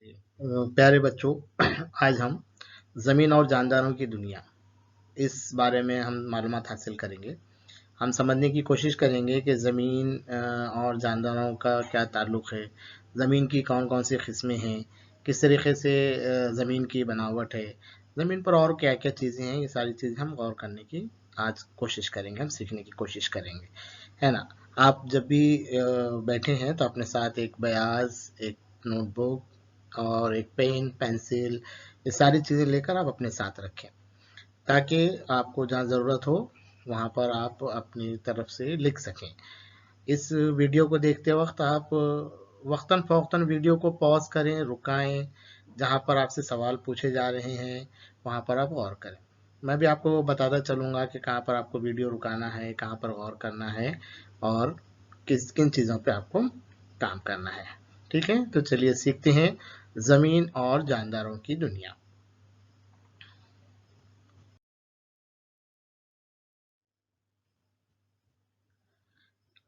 प्यारे बच्चों, आज हम ज़मीन और जानदारों की दुनिया इस बारे में हम मालूमात हासिल करेंगे। हम समझने की कोशिश करेंगे कि ज़मीन और जानदारों का क्या ताल्लुक़ है, ज़मीन की कौन-कौन सी किस्में हैं, किस तरीके से ज़मीन की बनावट है, ज़मीन पर और क्या-क्या चीज़ें हैं, ये सारी चीज़ें हम गौर करने की आज कोशिश करेंगे, हम सीखने की कोशिश करेंगे, है ना? आप जब भी बैठे हैं तो अपने साथ एक बयाज़, एक नोटबुक और एक पेन, पेंसिल, ये सारी चीज़ें लेकर आप अपने साथ रखें, ताकि आपको जहाँ ज़रूरत हो वहाँ पर आप अपनी तरफ से लिख सकें। इस वीडियो को देखते वक्त आप वक्तन फ़ौक्तन वीडियो को पॉज़ करें, रुकाएं, जहाँ पर आपसे सवाल पूछे जा रहे हैं वहाँ पर आप गौर करें। मैं भी आपको बताता चलूँगा कि कहाँ पर आपको वीडियो रुकाना है, कहाँ पर गौर करना है और किन चीज़ों पे आपको काम करना है। ठीक है, तो चलिए सीखते हैं ज़मीन और जानदारों की दुनिया।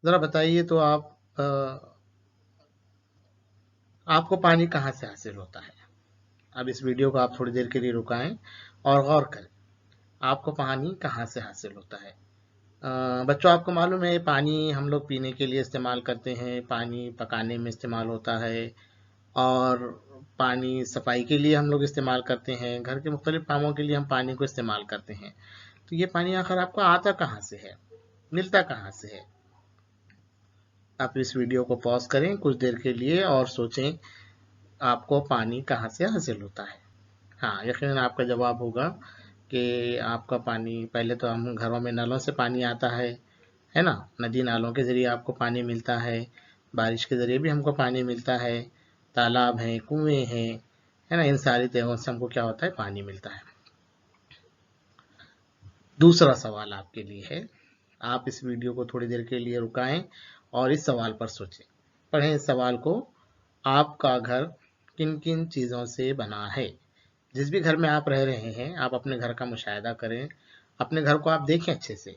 ज़रा बताइए तो आपको पानी कहाँ से हासिल होता है? अब इस वीडियो को आप थोड़ी देर के लिए रुकाएं और गौर करें, आपको पानी कहाँ से हासिल होता है? बच्चों, आपको मालूम है पानी हम लोग पीने के लिए इस्तेमाल करते हैं, पानी पकाने में इस्तेमाल होता है और पानी सफाई के लिए हम लोग इस्तेमाल करते हैं, घर के मुख्तलिफ कामों के लिए हम पानी को इस्तेमाल करते हैं। तो ये पानी आखिर आपको आता कहाँ से है, मिलता कहाँ से है? आप इस वीडियो को पॉज करें कुछ देर के लिए और सोचें आपको पानी कहाँ से हासिल होता है। हाँ, यकीनन आपका जवाब होगा कि आपका पानी पहले तो हम घरों में नलों से पानी आता है ना? नदी नालों के ज़रिए आपको पानी मिलता है, बारिश के ज़रिए भी हमको पानी मिलता है, तालाब हैं, कुएँ हैं, है ना? इन सारी जगहों से हमको क्या होता है, पानी मिलता है। दूसरा सवाल आपके लिए है, आप इस वीडियो को थोड़ी देर के लिए रुकाएं और इस सवाल पर सोचें। पढ़ें इस सवाल को, आपका घर किन किन चीज़ों से बना है? जिस भी घर में आप रह रहे हैं, आप अपने घर का मुशाहिदा करें, अपने घर को आप देखें अच्छे से,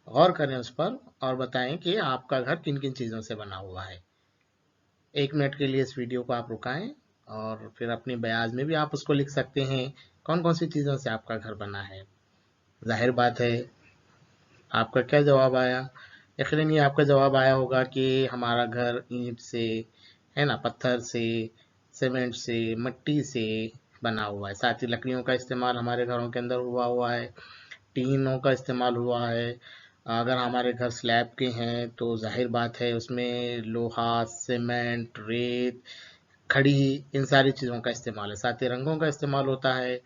गौर करें उस पर और बताएं कि आपका घर किन किन चीज़ों से बना हुआ है। 1 मिनट के लिए इस वीडियो को आप रुकाएं और फिर अपनी बयाज में भी आप उसको लिख सकते हैं, कौन कौन सी चीज़ों से आपका घर बना है। जाहिर बात है, आपका क्या जवाब आया? यकीनन ये आपका जवाब आया होगा कि हमारा घर ईंट से, है ना, पत्थर से, सीमेंट से, मिट्टी से बना हुआ है। साथ ही लकड़ियों का इस्तेमाल हमारे घरों के अंदर हुआ है, टीनों का इस्तेमाल हुआ है। अगर हमारे घर स्लैब के हैं तो जाहिर बात है उसमें लोहा, सीमेंट, रेत, खड़ी, इन सारी चीज़ों का इस्तेमाल है। साथ ही रंगों का इस्तेमाल होता है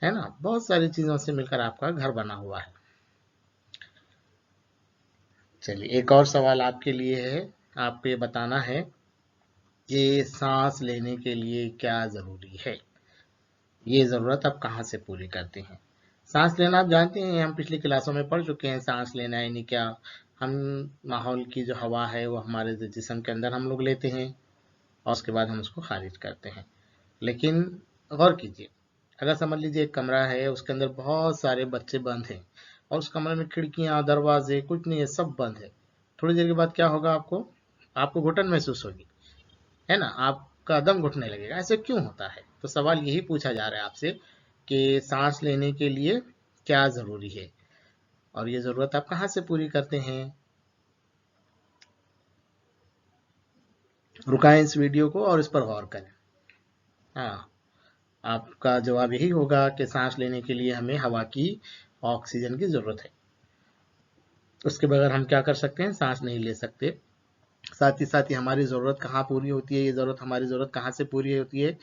ना? बहुत सारी चीज़ों से मिलकर आपका घर बना हुआ है। चलिए, एक और सवाल आपके लिए है, आपको ये बताना है कि सांस लेने के लिए क्या ज़रूरी है? ये ज़रूरत आप कहाँ से पूरी करते हैं? सांस लेना आप जानते हैं, हम पिछली क्लासों में पढ़ चुके हैं सांस लेना यानी क्या। हम माहौल की जो हवा है वो हमारे जिस्म के अंदर हम लोग लेते हैं और उसके बाद हम उसको खारिज करते हैं। लेकिन गौर कीजिए, अगर समझ लीजिए एक कमरा है, उसके अंदर बहुत सारे बच्चे बंद हैं और उस कमरे में खिड़कियां, दरवाजे कुछ नहीं है, सब बंद है। थोड़ी देर के बाद क्या होगा? आपको आपको घुटन महसूस होगी, है ना? आपका दम घुटने लगेगा। ऐसे क्यों होता है? तो सवाल यही पूछा जा रहा है आपसे कि सांस लेने के लिए क्या ज़रूरी है और ये ज़रूरत आप कहाँ से पूरी करते हैं? रुकाएं इस वीडियो को और इस पर गौर करें। हाँ, आपका जवाब यही होगा कि सांस लेने के लिए हमें हवा की, ऑक्सीजन की ज़रूरत है। उसके बगैर हम क्या कर सकते हैं? सांस नहीं ले सकते। साथ ही हमारी ज़रूरत कहाँ पूरी होती है? ये ज़रूरत, हमारी ज़रूरत कहाँ से पूरी होती है?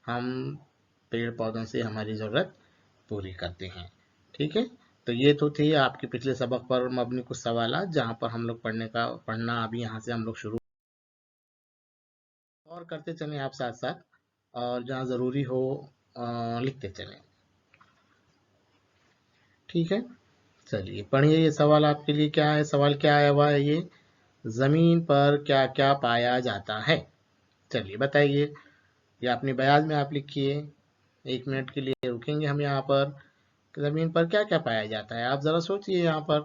हम पेड़ पौधों से हमारी ज़रूरत पूरी करते हैं। ठीक है, तो ये तो थे आपके पिछले सबक पर मबनी कुछ सवाल जहाँ पर हम लोग पढ़ना अभी यहाँ से हम लोग शुरू और करते चलें आप साथ साथ, और जहाँ ज़रूरी हो लिखते चलें। ठीक है, चलिए पढ़िए ये सवाल आपके लिए क्या है। सवाल क्या आया हुआ है? ये ज़मीन पर क्या क्या पाया जाता है? चलिए बताइए, या अपनी बयान में आप लिखिए। 1 मिनट के लिए रुकेंगे हम यहाँ पर। ज़मीन पर क्या क्या पाया जाता है? आप ज़रा सोचिए यहाँ पर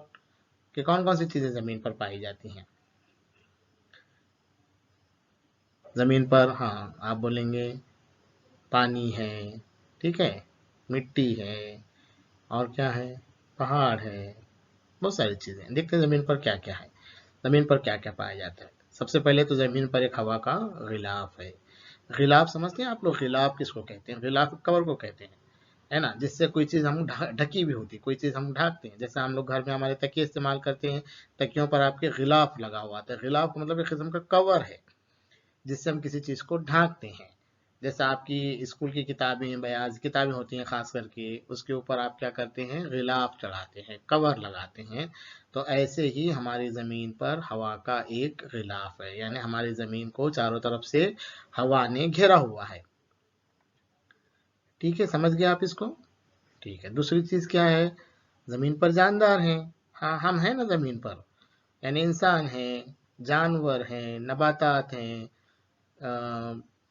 कि कौन कौन सी चीज़ें ज़मीन पर पाई जाती हैं। ज़मीन पर, हाँ, आप बोलेंगे पानी है, ठीक है, मिट्टी है, और क्या है, पहाड़ है, बहुत सारी चीज़ें। देखते हैं ज़मीन पर क्या क्या है, ज़मीन पर क्या क्या पाया जाता है। सबसे पहले तो ज़मीन पर एक हवा का गिलाफ है। गिलाफ समझते हैं आप लोग? गिलाफ किसको कहते हैं? गिलाफ कवर को कहते हैं, है ना, जिससे कोई चीज़ हम ढकी हुई होती है, कोई चीज़ हम ढाकते हैं। जैसे हम लोग घर में हमारे तकिए इस्तेमाल करते हैं, तकियों पर आपके गिलाफ लगा हुआ आता है। गिलाफ का मतलब एक किस्म का कवर है जिससे हम किसी चीज़ को ढांकते हैं। जैसे आपकी स्कूल की किताबें, बयाज किताबें होती हैं खास करके, उसके ऊपर आप क्या करते हैं, गिलाफ चढ़ाते हैं, कवर लगाते हैं। तो ऐसे ही हमारी ज़मीन पर हवा का एक गिलाफ है, यानी हमारी ज़मीन को चारों तरफ से हवा ने घेरा हुआ है। ठीक है, समझ गए आप इसको? ठीक है, दूसरी चीज़ क्या है, ज़मीन पर जानदार हैं। हाँ, हम हैं ना ज़मीन पर, यानी इंसान हैं, जानवर हैं, नबातात हैं,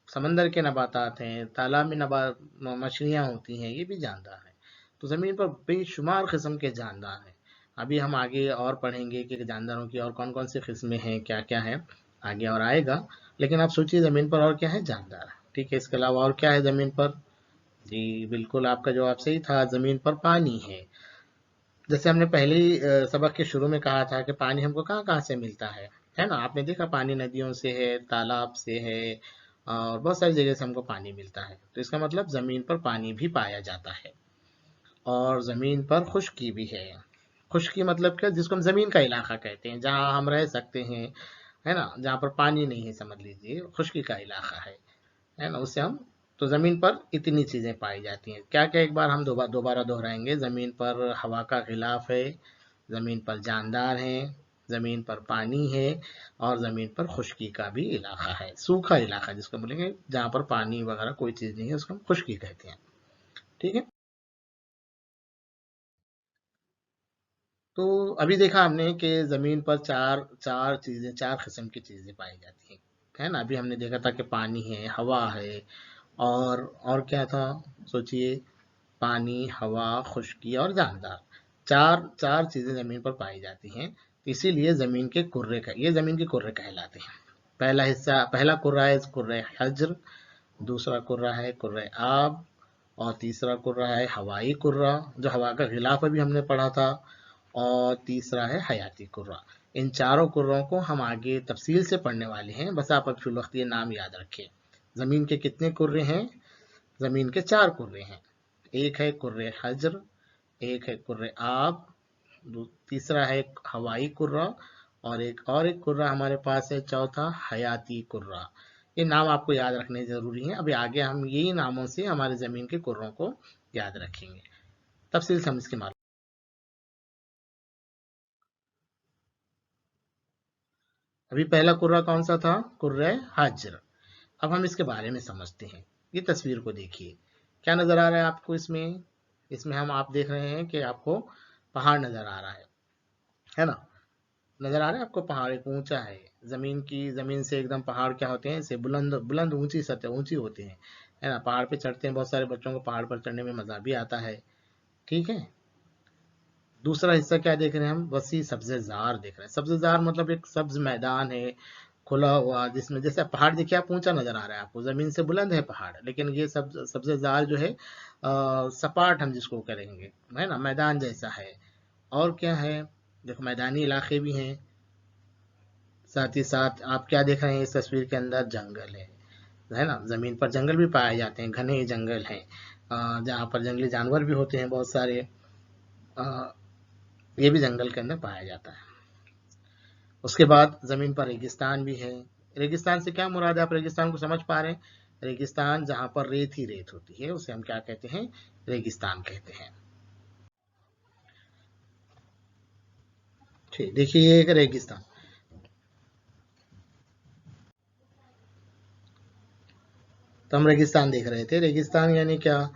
समंदर के नबातात हैं, तालाब में मछलियाँ होती हैं, ये भी जानदार हैं। तो ज़मीन पर बेशुमार किस्म के जानदार हैं। अभी हम आगे और पढ़ेंगे कि जानदारों की और कौन कौन सी किस्में हैं, क्या क्या है, आगे और आएगा। लेकिन आप सोचिए ज़मीन पर और क्या है, जानदार। ठीक है, इसके अलावा और क्या है ज़मीन पर? जी बिल्कुल, आपका जवाब सही था, ज़मीन पर पानी है। जैसे हमने पहले ही सबक के शुरू में कहा था कि पानी हमको कहाँ कहाँ से मिलता है ना? आपने देखा पानी नदियों से है, तालाब से है, और बहुत सारी जगह से हमको पानी मिलता है। तो इसका मतलब ज़मीन पर पानी भी पाया जाता है। और ज़मीन पर खुश्की भी है। खुश्की मतलब क्या, जिसको हम ज़मीन का इलाका कहते हैं, जहाँ हम रह सकते हैं, है ना, जहाँ पर पानी नहीं है, समझ लीजिए खुश्की का इलाका है ना, उससे हम, तो ज़मीन पर इतनी चीज़ें पाई जाती हैं। क्या क्या, एक बार हम दोबारा दोहराएंगे। ज़मीन पर हवा का गिलाफ है, ज़मीन पर जानदार हैं, ज़मीन पर पानी है, और ज़मीन पर खुश्की का भी इलाका है, सूखा इलाका जिसको बोलेंगे, जहाँ पर पानी वगैरह कोई चीज़ नहीं है, उसको हम खुश्की कहते हैं। ठीक है, तो अभी देखा हमने कि ज़मीन पर चार चार चीज़ें, चार किस्म की चीज़ें पाई जाती हैं, है ना। अभी हमने देखा था कि पानी है, हवा है, और क्या था, सोचिए, पानी, हवा, खुश्की और जानदार, चार चार चीजें जमीन पर पाई जाती हैं। इसीलिए जमीन के कुर्रे का, ये जमीन के कुर्रे कहलाते हैं। पहला हिस्सा, पहला कुर्रा है कुर्रे हज्र, दूसरा कुर्रा है कुर्रे आब, और तीसरा कुर्रा है हवाई कुर्रा, जो हवा का गिलाफ अभी हमने पढ़ा था, और तीसरा है हयाती कुर्रा। इन चारों कुर्रों को हम आगे तफसील से पढ़ने वाले हैं, बस आप अब फिलवक्त ये नाम याद रखें। जमीन के कितने कुर्रे हैं? जमीन के चार कुर्रे हैं। एक है कुर्रे हज्र, एक है कुर्रे आब, तीसरा है हवाई कुर्रा, और एक कुर्रा हमारे पास है चौथा, हयाती कुर्रा। ये नाम आपको याद रखने जरूरी है। अभी आगे हम यही नामों से हमारे जमीन के कुर्रों को याद रखेंगे। तफसील से हम इसकी मालूम। अभी पहला कुर्रा कौन सा था? कुर्रे हज्र। अब हम इसके बारे में समझते हैं। ये तस्वीर को देखिए, क्या नजर आ रहा है आपको इसमें? इसमें हम, आप देख रहे हैं कि आपको पहाड़ नजर आ रहा है ना, नजर आ रहा है आपको? पहाड़ एक ऊंचा है, जमीन से एकदम पहाड़ क्या होते हैं, इसे बुलंद बुलंद ऊंची सतह ऊंची होती है ना। पहाड़ पे चढ़ते हैं, बहुत सारे बच्चों को पहाड़ पर चढ़ने में मजा भी आता है। ठीक है, दूसरा हिस्सा क्या देख रहे हैं हम? वसी सब्जेजार देख रहे हैं। सब्जेजार मतलब एक सब्ज मैदान है, खुला हुआ, जिसमें जैसे पहाड़ देखिए आप, ऊंचा नजर आ रहा है आपको, जमीन से बुलंद है पहाड़, लेकिन ये सब्जेजार जो है, सपाट हम जिसको करेंगे, है ना, मैदान जैसा है। और क्या है, देखो मैदानी इलाके भी हैं, साथ ही साथ आप क्या देख रहे हैं इस तस्वीर के अंदर? जंगल है ना। जमीन पर जंगल भी पाए जाते हैं, घने जंगल हैं, जहाँ पर जंगली जानवर भी होते हैं बहुत सारे, अ, ये भी जंगल के अंदर पाया जाता है। उसके बाद जमीन पर रेगिस्तान भी है। रेगिस्तान से क्या मुराद है? आप रेगिस्तान को समझ पा रहे हैं? रेगिस्तान जहाँ पर रेत ही रेत होती है, उसे हम क्या कहते हैं? रेगिस्तान कहते हैं। ठीक, देखिए ये एक रेगिस्तान, तो हम रेगिस्तान देख रहे थे। रेगिस्तान यानी क्या?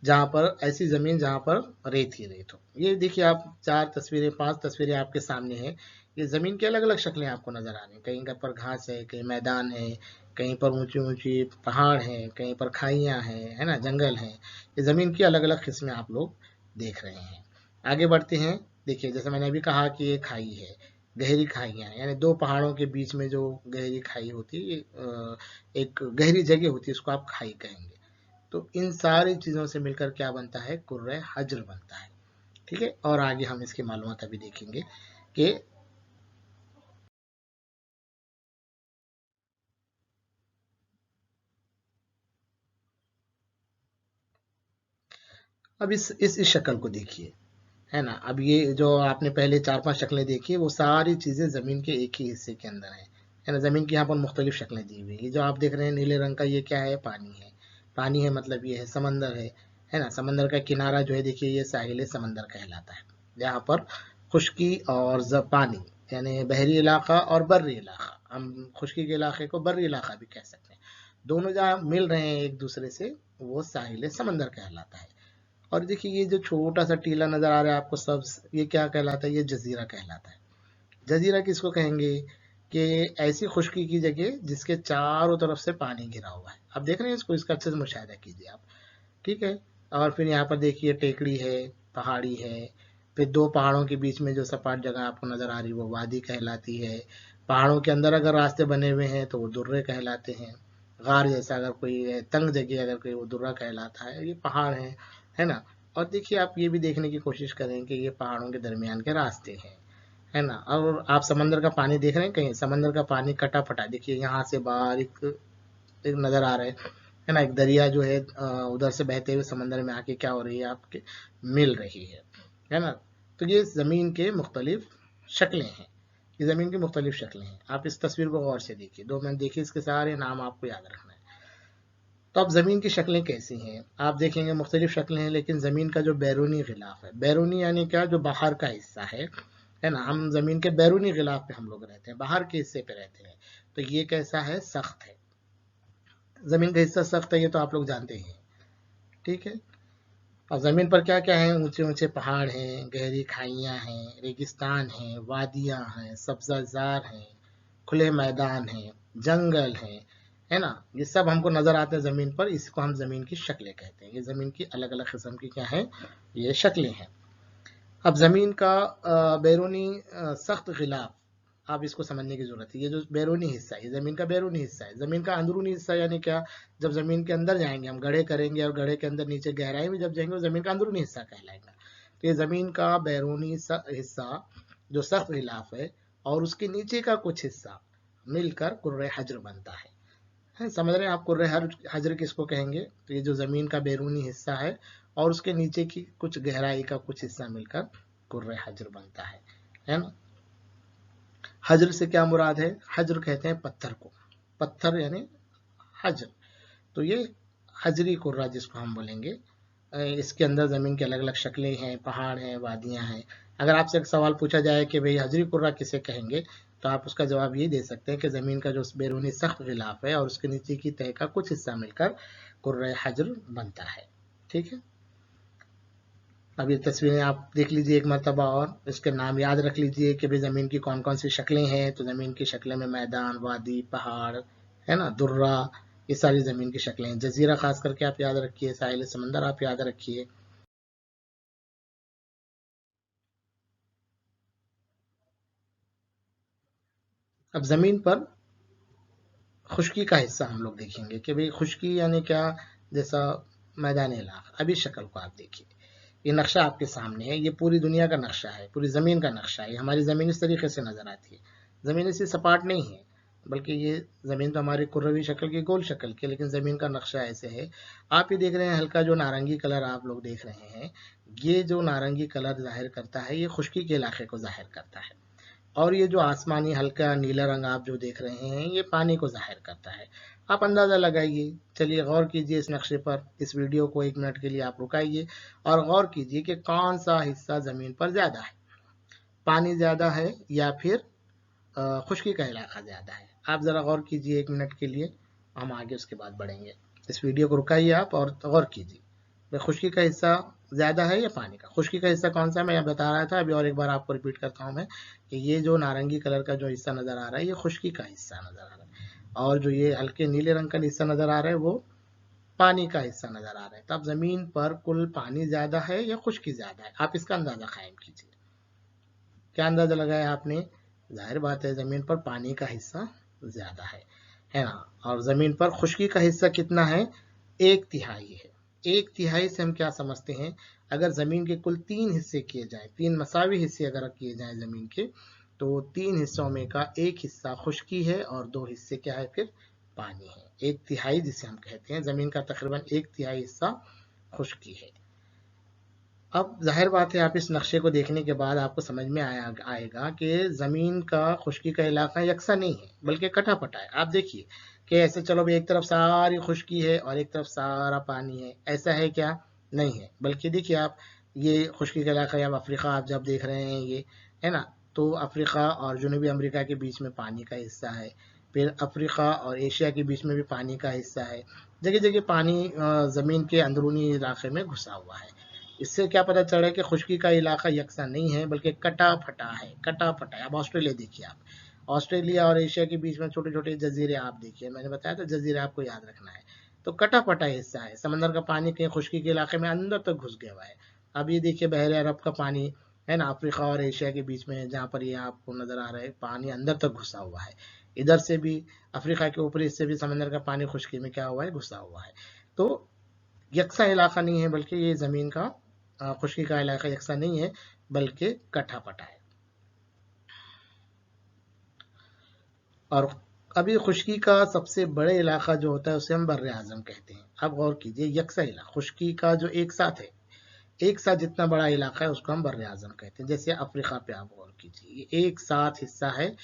जहाँ पर, ऐसी जमीन जहाँ पर रेत ही रेत हो। ये देखिए आप, चार तस्वीरें, पांच तस्वीरें आपके सामने हैं। ये जमीन की अलग अलग शक्लें आपको नजर आ रही हैं। कहीं पर घास है, कहीं मैदान है, कहीं पर ऊंची ऊंची पहाड़ है, कहीं पर खाइयां हैं, है ना, जंगल है। ये जमीन की अलग अलग किस्में आप लोग देख रहे हैं। आगे बढ़ते हैं। देखिए जैसे मैंने अभी कहा कि ये खाई है, गहरी खाइयां हैं, यानी दो पहाड़ों के बीच में जो गहरी खाई होती है, ये एक गहरी जगह होती है, उसको आप खाई कहेंगे। तो इन सारी चीज़ों से मिलकर क्या बनता है, कुर्रे हज्र बनता है। ठीक है, और आगे हम इसकी मालूमात अभी देखेंगे कि अब इस शक्ल को देखिए, है ना। अब ये जो आपने पहले 4-5 शक्लें देखी, वो सारी चीज़ें ज़मीन के एक ही हिस्से के अंदर है ना। ज़मीन की यहाँ पर मुख्तलिफ शक्लें दी हुई हैं। ये जो आप देख रहे हैं नीले रंग का, ये क्या है, पानी है। पानी है मतलब ये है समंदर है ना। समंदर का किनारा जो है देखिए, ये साहिल समंदर कहलाता है, जहाँ पर खुश्की और पानी यानी बहरी इलाका और बर्री इलाका, हम खुश्की के इलाके को बर्री इलाका भी कह सकते हैं, दोनों जहाँ मिल रहे हैं एक दूसरे से, वो साहिल समंदर कहलाता है। और देखिए ये जो छोटा सा टीला नजर आ रहा है आपको सब, ये क्या कहलाता है, ये जजीरा कहलाता है। जजीरा किसको कहेंगे, कि ऐसी खुश्की की जगह जिसके चारों तरफ से पानी घिरा हुआ है। आप देख रहे हैं इसको, इसका अच्छे से मुशाहिदा कीजिए आप। ठीक है, और फिर यहाँ पर देखिए टेकड़ी है, पहाड़ी है, फिर दो पहाड़ों के बीच में जो सपाट जगह आपको नजर आ रही है वो वादी कहलाती है। पहाड़ों के अंदर अगर रास्ते बने हुए हैं तो वो दुर्रे कहलाते हैं। गार जैसा अगर कोई तंग जगह अगर कोई, वो दुर्रा कहलाता है। ये पहाड़ है ना। और देखिए आप ये भी देखने की कोशिश करें कि ये पहाड़ों के दरमियान के रास्ते हैं, है ना। और आप समंदर का पानी देख रहे हैं, कहीं समंदर का पानी कटा फटा, देखिए यहाँ से बारीक एक नजर आ रहा है ना। एक दरिया जो है उधर से बहते हुए समंदर में आके क्या हो रही है, आपके मिल रही है ना। तो ये जमीन के मुख्तलिफ शक्लें हैं, ये जमीन की मुख्तलिफ शक्लें हैं। आप इस तस्वीर को गौर से देखिए, 2 मिनट देखिए, इसके सारे नाम आपको याद रखना है। तो अब ज़मीन की शक्लें कैसी हैं, आप देखेंगे मुख्तलिफ शक्लें हैं, लेकिन ज़मीन का जो बैरूनी गिलाफ है, बैरूनी यानी क्या, जो बाहर का हिस्सा है ना। हम ज़मीन के बैरूनी गिलाफ पे हम लोग रहते हैं, बाहर के हिस्से पे रहते हैं। तो ये कैसा है, सख्त है। ज़मीन का हिस्सा सख्त है, ये तो आप लोग जानते ही हैं। ठीक है, और ज़मीन पर क्या क्या है, ऊंचे ऊंचे पहाड़ हैं, गहरी खाइयाँ हैं, रेगिस्तान हैं, वादियाँ हैं, सब्जाजार हैं, खुले मैदान हैं, जंगल हैं, है ना। ये सब हमको नजर आते हैं ज़मीन पर, इसको हम ज़मीन की शक्लें कहते हैं। ये ज़मीन की अलग अलग किस्म की क्या है, ये शक्लें हैं। अब ज़मीन का बैरूनी सख्त गिलाफ, आप इसको समझने की जरूरत है। ये जो बैरूनी हिस्सा है, ये ज़मीन का बैरूनी हिस्सा है। ज़मीन का अंदरूनी हिस्सा यानी क्या, जब ज़मीन के अंदर जाएंगे हम, गड्ढे करेंगे और गड्ढे के अंदर नीचे गहराई में जब जाएंगे, वो ज़मीन का अंदरूनी हिस्सा कहलाएगा। तो ये ज़मीन का बैरूनी हिस्सा जो सख्त गिलाफ है, और उसके नीचे का कुछ हिस्सा मिलकर कुर्रे हज्र बनता है। समझ रहे हैं आप, कुर्रे हज्र किसको कहेंगे, तो ये जो ज़मीन का बैरूनी हिस्सा है और उसके नीचे की कुछ गहराई का कुछ हिस्सा मिलकर कुर्रे हज्र बनता है ना। हज्र से क्या मुराद है, हज्र कहते हैं पत्थर को, पत्थर यानी हज्र। तो ये हजरी कुर्रा जिसको हम बोलेंगे, इसके अंदर ज़मीन की अलग अलग शक्लें हैं, पहाड़ हैं, वादियाँ हैं। अगर आपसे एक सवाल पूछा जाए कि भाई हजरी कुर्रा किसे कहेंगे, तो आप उसका जवाब ये दे सकते हैं कि ज़मीन का जो बैरूनी सख्त गिलाफ है और उसके नीचे की तह का कुछ हिस्सा मिलकर कुर्रा हज्र बनता है। ठीक है, अब ये तस्वीरें आप देख लीजिए एक मरतबा, और इसके नाम याद रख लीजिए कि भाई ज़मीन की कौन कौन सी शक्लें हैं। तो ज़मीन की शक्लें में मैदान, वादी, पहाड़, है ना, दुर्रा, ये सारी ज़मीन की शक्लें हैं। जजीरा खास करके आप याद रखिए, साहिल समंदर आप याद रखिए। अब ज़मीन पर खुश्की का हिस्सा हम लोग देखेंगे कि भाई खुश्की यानी क्या, जैसा मैदानी इलाका। अभी शक्ल को आप देखिए, ये नक्शा आपके सामने है, ये पूरी दुनिया का नक्शा है, पूरी ज़मीन का नक्शा है। हमारी ज़मीन इस तरीके से नज़र आती है। ज़मीन इसी सपाट नहीं है, बल्कि ये ज़मीन तो हमारी कुर्रवी शक्ल की, गोल शक्ल की, लेकिन ज़मीन का नक्शा ऐसे है। आप ये देख रहे हैं हल्का जो नारंगी कलर आप लोग देख रहे हैं, ये जो नारंगी कलर जाहिर करता है, ये खुश्की के इलाके को जाहिर करता है। और ये जो आसमानी हल्का नीला रंग आप जो देख रहे हैं, ये पानी को जाहिर करता है। आप अंदाज़ा लगाइए, चलिए गौर कीजिए इस नक्शे पर। इस वीडियो को 1 मिनट के लिए आप रुकाइए और गौर कीजिए कि कौन सा हिस्सा ज़मीन पर ज़्यादा है, पानी ज़्यादा है या फिर खुश्की का इलाका ज़्यादा है। आप ज़रा गौर कीजिए 1 मिनट के लिए, हम आगे उसके बाद बढ़ेंगे। इस वीडियो को रुकाइए आप और गौर कीजिए, भाई खुश्की का हिस्सा ज़्यादा है या पानी का। खुश्की का हिस्सा कौन सा है, मैं बता रहा था, अभी और एक बार आपको रिपीट करता हूँ मैं, कि ये जो नारंगी कलर का जो हिस्सा नज़र आ रहा है, ये खुश्की का हिस्सा नज़र आ रहा है, और जो ये हल्के नीले रंग का हिस्सा नज़र आ रहा है, वो पानी का हिस्सा नज़र आ रहा है। तो अब ज़मीन पर कुल पानी ज़्यादा है या खुश्की ज़्यादा है, आप इसका अंदाज़ा कायम कीजिए। क्या अंदाज़ा लगाया आपने, जाहिर बात है ज़मीन पर पानी का हिस्सा ज़्यादा है ना। और ज़मीन पर खुश्की का हिस्सा कितना है, एक तिहाई है। एक तिहाई से हम क्या समझते हैं, अगर जमीन के कुल 3 हिस्से किए जाए, 3 मसावी हिस्से अगर किए जाए जमीन के, तो 3 हिस्सों में का एक हिस्सा खुश्की है और 2 हिस्से क्या है, फिर पानी है। एक तिहाई जिसे हम कहते हैं, जमीन का तकरीबन एक तिहाई हिस्सा खुश्की है। अब जाहिर बात है, आप इस नक्शे को देखने के बाद आपको समझ में आएगा कि ज़मीन का खुश्की का इलाका यकसा नहीं है, बल्कि कटा पटा है। आप देखिए कि ऐसे चलो भाई, एक तरफ सारी खुश्की है और एक तरफ सारा पानी है, ऐसा है क्या? नहीं है। बल्कि देखिए आप, ये खुश्की का इलाका, अब अफ्रीका आप जब देख रहे हैं, ये है ना, तो अफ्रीका और जनूबी अमेरिका के बीच में पानी का हिस्सा है। फिर अफ्रीका और एशिया के बीच में भी पानी का हिस्सा है। जगह जगह पानी ज़मीन के अंदरूनी इलाके में घुसा हुआ है। इससे क्या पता चला कि खुश्की का इलाका यकसा नहीं है, बल्कि कटा फटा है, कटा फटा है। अब ऑस्ट्रेलिया देखिए आप, ऑस्ट्रेलिया और एशिया के बीच में छोटे छोटे जजीरे आप देखिए, मैंने बताया था जजीरे आपको याद रखना है। तो कटा फटा हिस्सा है, समंदर का पानी कहीं खुश्की के इलाके में अंदर तक घुस गया हुआ है। अब ये देखिए बहरे अरब का पानी है ना, अफ्रीका और एशिया के बीच में, जहाँ पर ये आपको नजर आ रहा है, पानी अंदर तक घुसा हुआ है। इधर से भी अफ्रीका के ऊपरी हिस्से भी समंदर का पानी खुश्की में क्या हुआ है, घुसा हुआ है। तो यकसा इलाका नहीं है, बल्कि ये जमीन का खुश्की का इलाका यकसा नहीं है, बल्कि कटा पटा है। और अभी खुश्की का सबसे बड़े इलाका जो होता है उसे हम बर्रे आजम कहते हैं। अब गौर कीजिए, यकसा इलाका खुश्की का जो एक साथ है, एक साथ जितना बड़ा इलाका है उसको हम बर्रे आजम कहते हैं। जैसे अफ्रीका पे आप गौर कीजिए, ये एक साथ हिस्सा है,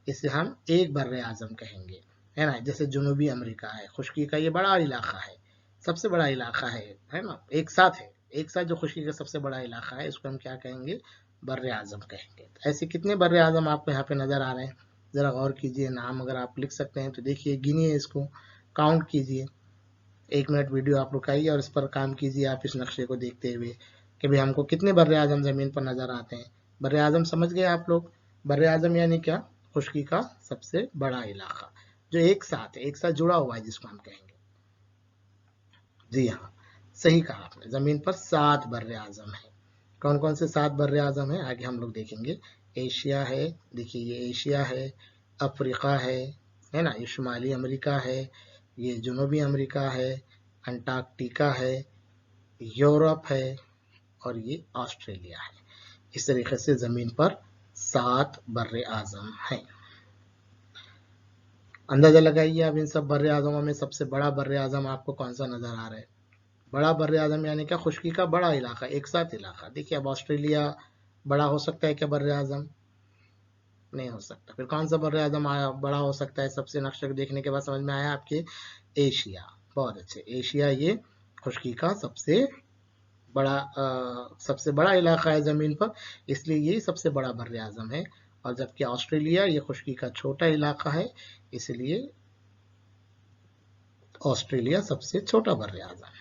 इसे हम एक बर्रे आजम कहेंगे, है ना। जैसे जनूबी अमेरिका है, खुश्की का ये बड़ा इलाका है, सबसे बड़ा इलाका है ना, एक साथ है। एक साथ जो खुश्की का सबसे बड़ा इलाका है, इसको हम क्या कहेंगे, बर्रे आजम कहेंगे। तो ऐसे कितने बर्रे आजम आपको यहाँ पे नजर आ रहे हैं, जरा गौर कीजिए। नाम अगर आप लिख सकते हैं तो देखिए, गिनिए, इसको काउंट कीजिए। 1 मिनट वीडियो आप रुकाइए और इस पर काम कीजिए, आप इस नक्शे को देखते हुए कि भाई हमको कितने बर्रे आजम जमीन पर नजर आते हैं। बर्रे आजम समझ गए आप लोग? बर्रे आजम यानी क्या, खुश्की का सबसे बड़ा इलाका जो एक साथ है, एक साथ जुड़ा हुआ है, जिसको हम कहेंगे। जी हाँ, सही कहा आपने, जमीन पर 7 बर्रे आजम है। कौन कौन से 7 बर्रे आजम है, आगे हम लोग देखेंगे। एशिया है, देखिए ये एशिया है, अफ्रीका है ना, ये शुमाली अमेरिका है, ये जनूबी अमेरिका है, अंटार्कटिका है, यूरोप है, और ये ऑस्ट्रेलिया है। इस तरीके से जमीन पर 7 बर्रे आजम हैं। अंदाजा लगाइए अब इन सब बर्रे आजमों में सबसे बड़ा बर्रे आजम आपको कौन सा नजर आ रहा है? बड़ा बर्रे आजम यानी क्या, खुश्की का बड़ा इलाका, एक साथ इलाका। देखिए अब ऑस्ट्रेलिया बड़ा हो सकता है क्या बर्रे आजम? नहीं हो सकता। फिर कौन सा बर्रे आजम बड़ा हो सकता है? सबसे नक्शे को देखने के बाद समझ में आया आपके, एशिया। बहुत अच्छे, एशिया ये खुश्की का सबसे बड़ा इलाका है जमीन पर, इसलिए ये सबसे बड़ा बर्रे आजम है। और जबकि ऑस्ट्रेलिया ये खुश्की का छोटा इलाका है, इसलिए ऑस्ट्रेलिया सबसे छोटा बर्रे आजम है।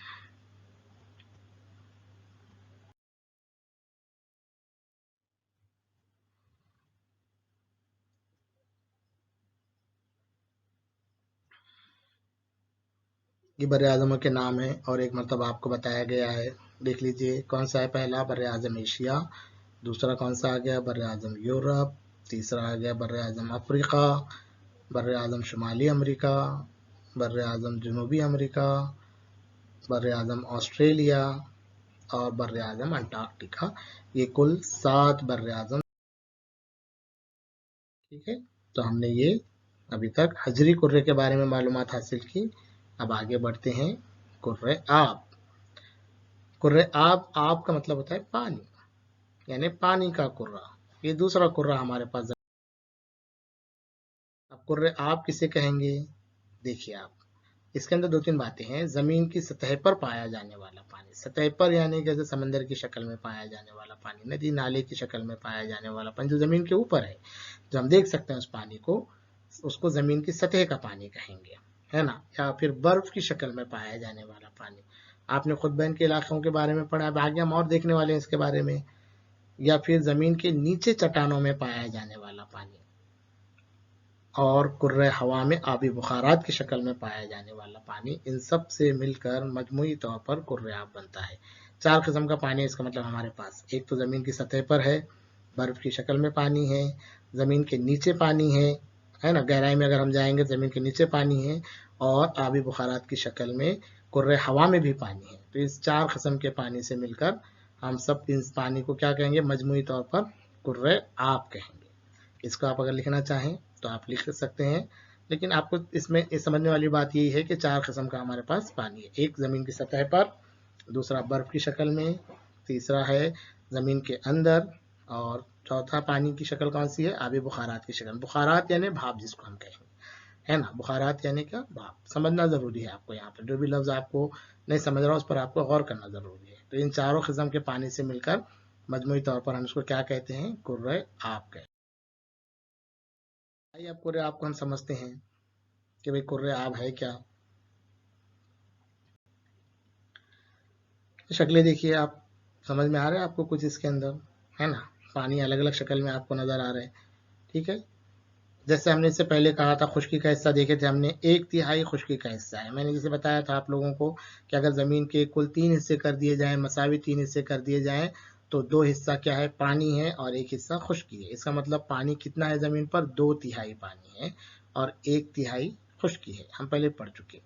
ये बर्रे आजमों के नाम है और एक मरतबा आपको बताया गया है। देख लीजिए कौन सा है। पहला बर्रे आजम एशिया, दूसरा कौन सा आ गया, बर्रे आजम यूरोप, तीसरा आ गया बर्रे आजम अफ्रीका, बर्रे आजम शुमाली अमेरिका, बर्रे आजम जनूबी अमेरिका, बर्रे आजम ऑस्ट्रेलिया, और बर्रे आजम अंटार्कटिका। ये कुल 7 बर्रे आजम। ठीक है, तो हमने ये अभी तक हजरी कुर्रे के बारे में मालूमात हासिल की। अब आगे बढ़ते हैं। कुर्रे आब। कुर्रे आब का मतलब होता है पानी, यानी पानी का कुर्रा। ये दूसरा कुर्रा हमारे पास। अब कुर्रे आब किसे कहेंगे? देखिए आप, इसके अंदर 2-3 बातें हैं। जमीन की सतह पर पाया जाने वाला पानी, सतह पर यानी जैसे समंदर की शक्ल में पाया जाने वाला पानी, नदी नाले की शक्ल में पाया जाने वाला पानी जो जमीन के ऊपर है, जो हम देख सकते हैं उस पानी को, उसको जमीन की सतह का पानी कहेंगे, है ना। या फिर बर्फ की शक्ल में पाया जाने वाला पानी, आपने खुद बहन के इलाकों के बारे में पढ़ा, अब आगे हम और देखने वाले हैं इसके बारे में। या फिर जमीन के नीचे चट्टानों में पाया जाने वाला पानी, और कुर्रे हवा में आबी बुखारात की शक्ल में पाया जाने वाला पानी, इन सब से मिलकर मजमूई तौर पर कुर्रे आब बनता है। 4 किस्म का पानी है इसका मतलब हमारे पास। एक तो जमीन की सतह पर है, बर्फ की शक्ल में पानी है, जमीन के नीचे पानी है ना, गहराई में अगर हम जाएंगे जमीन के नीचे पानी है, और आबी बुखारात की शक्ल में कुर्रे हवा में भी पानी है। तो इस 4 किस्म के पानी से मिलकर हम सब इस पानी को क्या कहेंगे, मजमूई तौर पर कुर्रे आब कहेंगे। इसको आप अगर लिखना चाहें तो आप लिख सकते हैं, लेकिन आपको इसमें समझने वाली बात यही है कि 4 किस्म का हमारे पास पानी है। एक ज़मीन की सतह पर, दूसरा बर्फ की शक्ल में, तीसरा है ज़मीन के अंदर, और चौथा पानी की शक्ल कौन सी है, आबी बुखारात की शक्ल। बुखारात यानी भाप जिसको हम कहेंगे, है ना। बुखारात यानी क्या, भाप। समझना ज़रूरी है आपको, यहाँ पर जो भी लफ्ज़ आपको नहीं समझ रहा उस पर आपको गौर करना ज़रूरी है। तो इन चारों किस्म के पानी से मिलकर मजमूई तौर पर हम इसको क्या कहते हैं, कुर्रे आब कहते हैं। आइए अब कुर्रे आब को हम समझते हैं कि भाई कुर्रे आब है क्या। शक्लें देखिए आप, समझ में आ रहा है आपको कुछ इसके अंदर, है ना। पानी अलग अलग शक्ल में आपको नज़र आ रहा है, ठीक है। जैसे हमने इससे पहले कहा था, खुश्की का हिस्सा देखे थे हमने, 1/3 खुश्की का हिस्सा है। मैंने जैसे बताया था आप लोगों को कि अगर ज़मीन के कुल 3 हिस्से कर दिए जाएँ, मसावी 3 हिस्से कर दिए जाएँ, तो 2 हिस्सा क्या है, पानी है, और 1 हिस्सा खुश्की है। इसका मतलब पानी कितना है ज़मीन पर, 2/3 पानी है और 1/3 खुश्की है, हम पहले पढ़ चुके।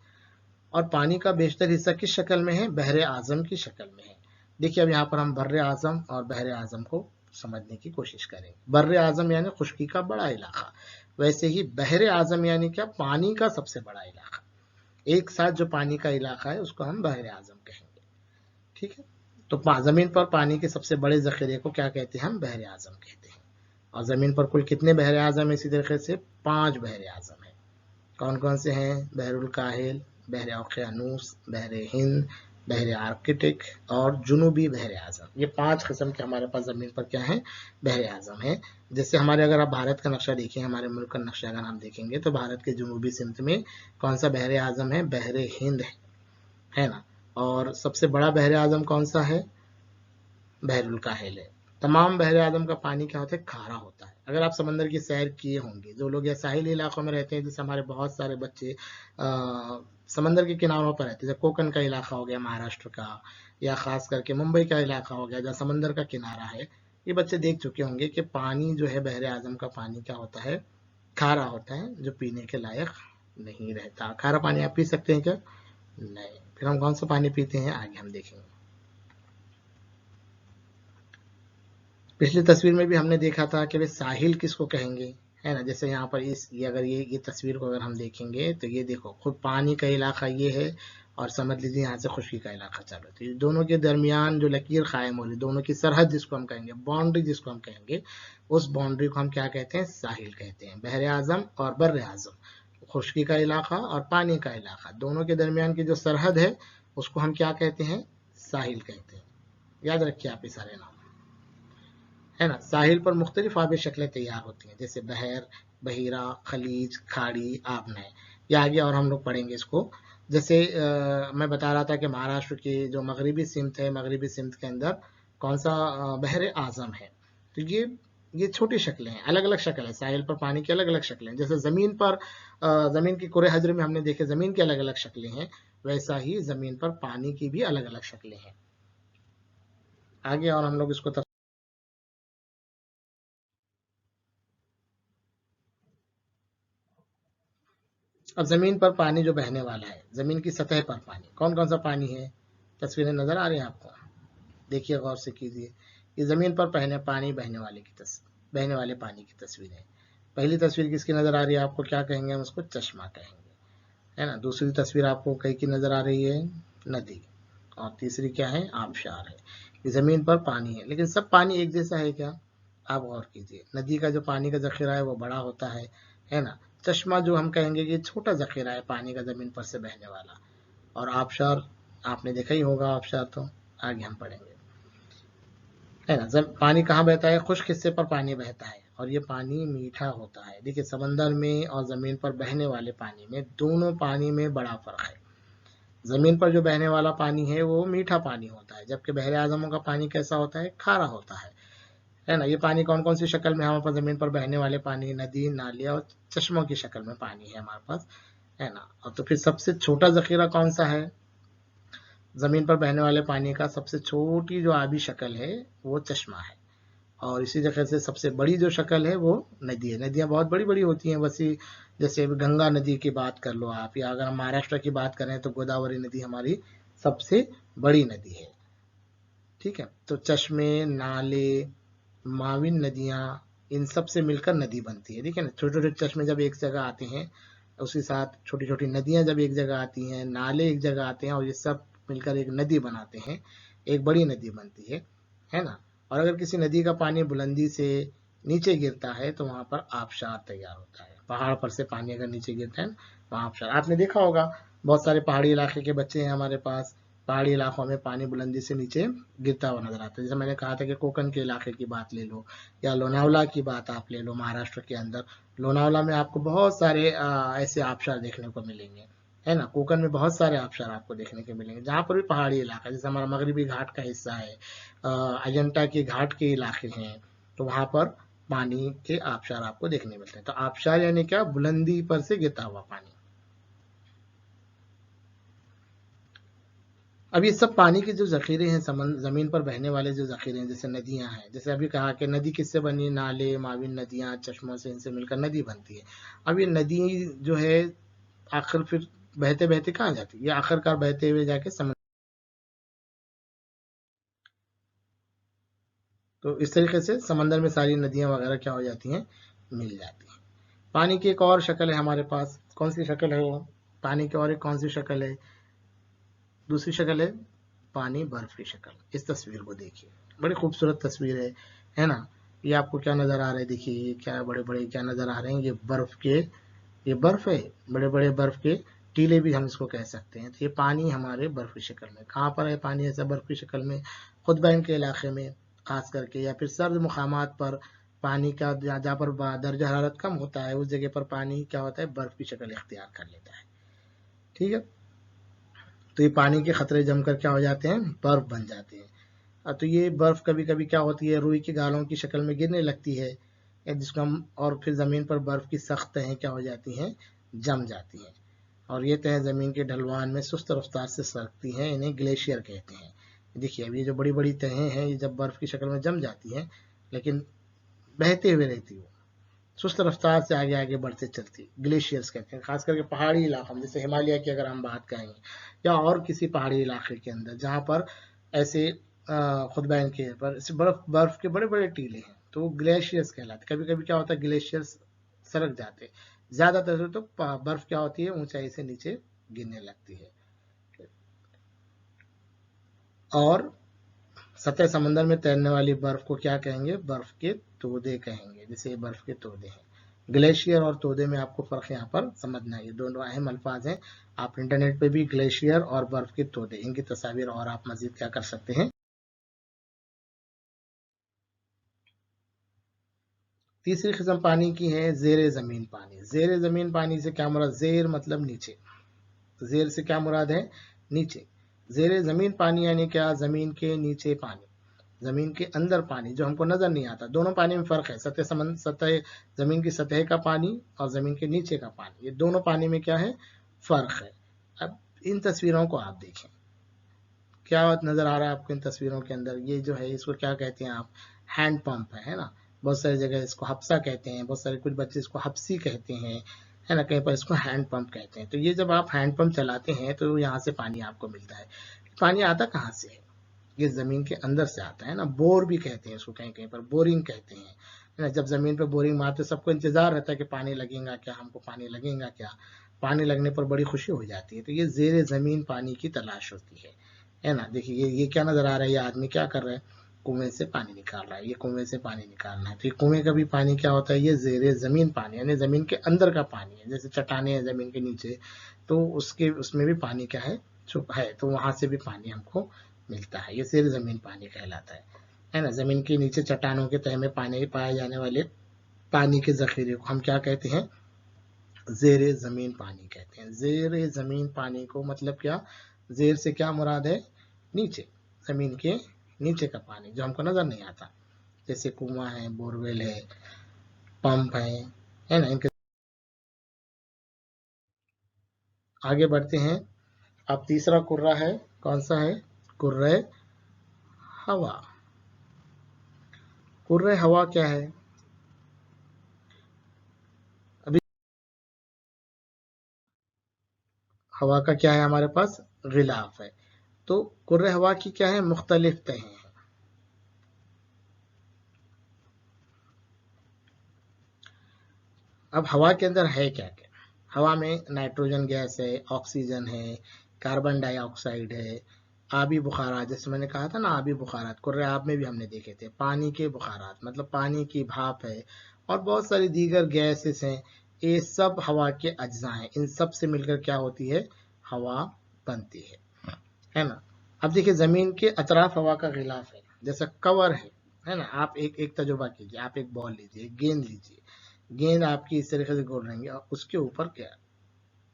और पानी का बेशतर हिस्सा किस शक्ल में है, बहरे आज़म की शक्ल में है। देखिए अब यहाँ पर हम बर्रे आज़म और बहरे आज़म को समझने की कोशिश करेंगे। बर्रे आज़म यानी खुश्की का बड़ा इलाका, वैसे ही बहरे आज़म यानी क्या, पानी का सबसे बड़ा इलाका। एक साथ जो पानी का इलाका है उसको हम बहरे आज़म कहेंगे, ठीक है। तो ज़मीन पर पानी के सबसे बड़े ज़ख़ीरे को क्या कहते हैं, हम बहरे आज़म कहते हैं। और ज़मीन पर कुल कितने बहरे आज़म है, इसी तरीके से 5 बहरे आज़म है। कौन कौन से हैं, बहरुल काहिल, बहरे ओकियानूस, बहरे हिंद, बहरे आर्कटिक और जुनूबी बहरे आज़म। ये 5 किस्म के हमारे पास ज़मीन पर क्या है, बहरे आज़म है। जैसे हमारे, अगर आप भारत का नक्शा देखें, हमारे मुल्क का नक्शा अगर हम देखेंगे तो भारत के जुनूबी सिमत में कौन सा बहरे आज़म है, बहरे हिंद है ना। और सबसे बड़ा बहरे आज़म कौन सा है, बहरुल काहिल है। तमाम बहरे आज़म का पानी क्या होता है, खारा होता है। अगर आप समंदर की सैर किए होंगे, जो लोग या साहिली इलाकों में रहते हैं, जैसे हमारे बहुत सारे बच्चे समंदर के किनारों पर रहते हैं, जैसे कोकन का इलाका हो गया महाराष्ट्र का, या ख़ास करके मुंबई का इलाका हो गया जहाँ समंदर का किनारा है, ये बच्चे देख चुके होंगे कि पानी जो है, बहरे आज़म का पानी क्या होता है, खारा होता है, जो पीने के लायक नहीं रहता। खारा पानी आप पी सकते हैं क्या, नहीं। फिर हम कौन सा पानी पीते हैं, आगे हम देखेंगे। पिछली तस्वीर में भी हमने देखा था कि वे साहिल किसको कहेंगे, है ना। जैसे यहाँ पर ये तस्वीर को अगर हम देखेंगे तो ये देखो, खुद पानी का इलाका ये है, और समझ लीजिए यहाँ से खुश्की का इलाका चालू है। तो ये दोनों के दरमियान जो लकीर कायम हो रही, दोनों की सरहद जिसको हम कहेंगे, बाउंड्री जिसको हम कहेंगे, उस बाउंड्री को हम क्या कहते हैं, साहिल कहते हैं। बहरे आज़म और बर्रे आज़म, खुश्की का इलाका और पानी का इलाका, दोनों के दरमियान की जो सरहद है उसको हम क्या कहते हैं, साहिल कहते हैं। याद रखिए आप ये सारे नाम, है ना। साहिल पर मुख्तलिफ आबी शक्लें तैयार होती हैं, जैसे बहर, बहीरा, खलीज, खाड़ी, आबनय। ये आगे और हम लोग पढ़ेंगे इसको। जैसे मैं बता रहा था कि महाराष्ट्र की जो मगरबी सिमत है, मगरबी सिमत के अंदर कौन सा बहर आज़म है। तो ये छोटी शक्लें हैं, अलग अलग शक्ल है, साहिल पर पानी की अलग अलग शक्लें हैं। जैसे ज़मीन पर, ज़मीन की कुरे हजर में हमने देखे ज़मीन की अलग अलग शक्लें हैं, वैसा ही ज़मीन पर पानी की भी अलग अलग शक्लें हैं। आगे और हम लोग इसको अब ज़मीन पर पानी जो बहने वाला है, ज़मीन की सतह पर पानी, कौन कौन सा पानी है, तस्वीरें नज़र आ रही हैं आपको, देखिए गौर से कीजिए। ये ज़मीन पर पानी बहने वाले बहने वाले पानी की तस्वीर है। पहली तस्वीर किसकी नज़र आ रही है आपको, क्या कहेंगे हम उसको, चश्मा कहेंगे, है ना। दूसरी तस्वीर आपको कहीं की नज़र आ रही है, नदी। और तीसरी क्या है, आबशार है। ये ज़मीन पर पानी है, लेकिन सब पानी एक जैसा है क्या, आप गौर कीजिए। नदी का जो पानी का ज़ख़ीरा है वो बड़ा होता है ना। चश्मा जो हम कहेंगे कि छोटा ज़ख़ीरा है पानी का ज़मीन पर से बहने वाला। और आबशार आपने देखा ही होगा, आबशार तो आगे हम पढ़ेंगे, है ना। पानी कहाँ बहता है, खुश्क हिस्से पर पानी बहता है, और ये पानी मीठा होता है। देखिए समंदर में और ज़मीन पर बहने वाले पानी में, दोनों पानी में बड़ा फ़र्क है। ज़मीन पर जो बहने वाला पानी है वो मीठा पानी होता है, जबकि बहरे आज़मों का पानी कैसा होता है, खारा होता है ना। ये पानी कौन कौन सी शक्ल में हमारे पास, ज़मीन पर बहने वाले पानी, नदी, नाले और चश्मों की शक्ल में पानी है हमारे पास, है ना। और तो फिर सबसे छोटा ज़ख़ीरा कौन सा है, ज़मीन पर बहने वाले पानी का सबसे छोटी जो आबी शक्ल है वो चश्मा है। और इसी जगह से सबसे बड़ी जो शक्ल है वो नदी है। नदियाँ बहुत बड़ी-बड़ी होती हैं, वैसी जैसे अभी गंगा नदी की बात कर लो आप, या अगर हम महाराष्ट्र की बात करें तो गोदावरी नदी हमारी सबसे बड़ी नदी है। ठीक है, तो चश्मे, नाले, माविन नदियाँ, इन सब से मिलकर नदी बनती है। ठीक है ना, छोटे-छोटे चश्मे जब एक जगह आते हैं, उसी साथ छोटी-छोटी नदियाँ जब एक जगह आती हैं, नाले एक जगह आते हैं और ये सब मिलकर एक नदी बनाते हैं, एक बड़ी नदी बनती है ना? और अगर किसी नदी का पानी बुलंदी से नीचे गिरता है तो वहाँ पर आबशार तैयार होता है। पहाड़ पर से पानी अगर नीचे गिरता है ना, वहाँ आबशार, आपने देखा होगा बहुत सारे पहाड़ी इलाके के बच्चे हैं हमारे पास, पहाड़ी इलाकों में पानी बुलंदी से नीचे गिरता हुआ नजर आता है। जैसे मैंने कहा था कि कोकन के इलाके की बात ले लो, या लोनावला की बात आप ले लो महाराष्ट्र के अंदर। लोनावला में आपको बहुत सारे ऐसे आबशार देखने को मिलेंगे, है ना? कोकन में बहुत सारे आबशार आपको देखने को मिलेंगे, जहाँ पर भी पहाड़ी इलाका, जैसे हमारा मगरबी घाट का हिस्सा है, अजंता के घाट के इलाके हैं, तो वहाँ पर पानी के आबशार आपको देखने मिलते हैं। तो आबशार यानी क्या? बुलंदी पर से गिरता हुआ पानी। अब ये सब पानी के जो ज़ख़ीरे हैं, ज़मीन पर बहने वाले जो ज़ख़ीरे हैं, जैसे नदियाँ हैं, जैसे अभी कहा कि नदी किससे बनी? नाले, माविन नदियाँ, चश्मों से, इनसे मिलकर नदी बनती है। अब ये नदी जो है आखिर फिर बहते-बहते कहाँ जाती है? ये आखिरकार बहते हुए जाके समंदर, तो इस तरीके से समंदर में सारी नदियाँ वगैरह क्या हो जाती हैं? मिल जाती हैं। पानी की एक और शक्ल है हमारे पास, कौन सी शक्ल है वो? पानी की और एक कौन सी शक्ल है? दूसरी शक्ल है पानी बर्फ की शक्ल। इस तस्वीर को देखिए, बड़ी खूबसूरत तस्वीर है ना? ये आपको क्या नज़र आ रहा है? देखिए ये क्या बड़े-बड़े क्या नज़र आ रहे हैं? ये बर्फ के, ये बर्फ है, बड़े-बड़े बर्फ के टीले भी हम इसको कह सकते हैं। तो ये पानी हमारे बर्फ की शक्ल में, कहाँ पर है पानी ऐसा बर्फ की शक्ल में? खुदबैन के इलाके में खास करके, या फिर सर्द मुकामात पर पानी का जहाँ पर दर्जा हरारत कम होता है, उस जगह पर पानी क्या होता है? बर्फ की शक्ल इख्तियार कर लेता है। ठीक है, तो ये पानी के खतरे जमकर क्या हो जाते हैं? बर्फ बन जाते हैं। तो ये बर्फ कभी-कभी क्या होती है? रुई की गालों की शक्ल में गिरने लगती है, जिसको हम, और फिर ज़मीन पर बर्फ की सख्त तहें क्या हो जाती हैं? जम जाती हैं। और ये तहें ज़मीन के ढलवान में सुस्त रफ्तार से सरकती हैं, इन्हें ग्लेशियर कहते हैं। देखिए अब ये जो बड़ी-बड़ी तहें हैं, ये जब बर्फ की शक्ल में जम जाती हैं, लेकिन बहते हुए रहती वो, सुस्त रफ्तार से आगे आगे बढ़ते चलती, ग्लेशियर्स कहते हैं। खास करके पहाड़ी इलाकों में, जैसे हिमालय की अगर हम बात करेंगे, या और किसी पहाड़ी इलाके के अंदर जहाँ पर ऐसे खुदबैन के पर बर्फ बर्फ के बड़े बड़े टीले हैं, तो वो ग्लेशियर्स कहलाते। कभी कभी क्या होता है? ग्लेशियर्स सरक जाते, ज्यादातर तो बर्फ क्या होती है? ऊंचाई से नीचे गिरने लगती है। और सतह समंदर में तैरने वाली बर्फ को क्या कहेंगे? बर्फ के तोदे कहेंगे। जैसे ये बर्फ के तोदे हैं। ग्लेशियर और तोदे में आपको फर्क यहाँ पर समझना है, ये दोनों अहम अल्फाज हैं। आप इंटरनेट पे भी ग्लेशियर और बर्फ के तोदे, इनकी तस्वीर और आप मजीद क्या कर सकते हैं? तीसरी किस्म पानी की है जेर जमीन पानी। जेर जमीन पानी से क्या मुराद? जेर मतलब नीचे, जेर से क्या मुराद है? नीचे। जेर जमीन पानी यानी क्या? जमीन के नीचे पानी, जमीन के अंदर पानी जो हमको नजर नहीं आता। दोनों पानी में फर्क है, सतह जमीन की सतह का पानी और जमीन के नीचे का पानी, ये दोनों पानी में क्या है? फर्क है। अब इन तस्वीरों को आप देखें, क्या नजर आ रहा है आपको इन तस्वीरों के अंदर? ये जो है इसको क्या कहते हैं आप? हैंड पंप है ना? बहुत सारी जगह इसको हफ्सा कहते हैं, बहुत सारे कुछ बच्चे इसको हफ्सी कहते हैं, है ना? कहीं पर इसको हैंड पंप कहते हैं। तो ये जब आप हैंड पंप चलाते हैं तो यहाँ से पानी आपको मिलता है। पानी आता कहाँ से है? ये जमीन के अंदर से आता है ना। बोर भी कहते हैं इसको, कहीं कहीं पर बोरिंग कहते हैं, है ना? जब जमीन पर बोरिंग मारते सबको इंतजार रहता है कि पानी लगेगा क्या, हमको पानी लगेगा क्या। पानी लगने पर बड़ी खुशी हो जाती है। तो ये जेर जमीन पानी की तलाश होती है ना? देखिए ये क्या नजर आ रहा है? ये आदमी क्या कर रहा है? कुएं से पानी निकाल रहा है। ये कुएं से पानी निकालना है, तो ये कुएं का भी पानी क्या होता है? ये जेर जमीन पानी, यानी जमीन के अंदर का पानी है। जैसे चट्टाने हैं जमीन के नीचे, तो उसके उसमें भी पानी क्या है? छुपा है, तो वहां से भी पानी हमको मिलता है। ये जेर जमीन पानी कहलाता है ना? जमीन के नीचे चट्टानों के तह में पानी पाए जाने वाले पानी के जखीरे को हम क्या कहते हैं? जेर जमीन पानी कहते हैं। जेर जमीन पानी को मतलब क्या? जेर से क्या मुराद है? नीचे, जमीन के नीचे का पानी जो हमको नजर नहीं आता, जैसे कुआं है, बोरवेल है, पंप है ना? इनके आगे बढ़ते हैं। अब तीसरा कुर्रा है, कौन सा है? कुर्रे हवा। कुर्रे हवा क्या है? अभी हवा का क्या है हमारे पास? गिलाफ है। तो कुर्रे हवा की क्या है? मुख्तलिफ तहें हैं। अब हवा के अंदर है क्या क्या? हवा में नाइट्रोजन गैस है, ऑक्सीजन है, कार्बन डाइऑक्साइड है, आबी बुखारात, जैसे मैंने कहा था ना, आबी बुखारात कुर्रे आब में भी हमने देखे थे, पानी के बुखारात मतलब पानी की भाप है, और बहुत सारी दीगर गैसेस हैं। ये सब हवा के अज्जा हैं। इन सब से मिलकर क्या होती है? हवा बनती है ना। अब देखिए, जमीन के अतराफ हवा का गिलाफ है, जैसा कवर है ना। आप एक एक तजुर्बा कीजिए। आप एक बॉल लीजिए, गेंद लीजिए, गेंद आपकी इस तरीके से गोल रहेंगे, और उसके ऊपर क्या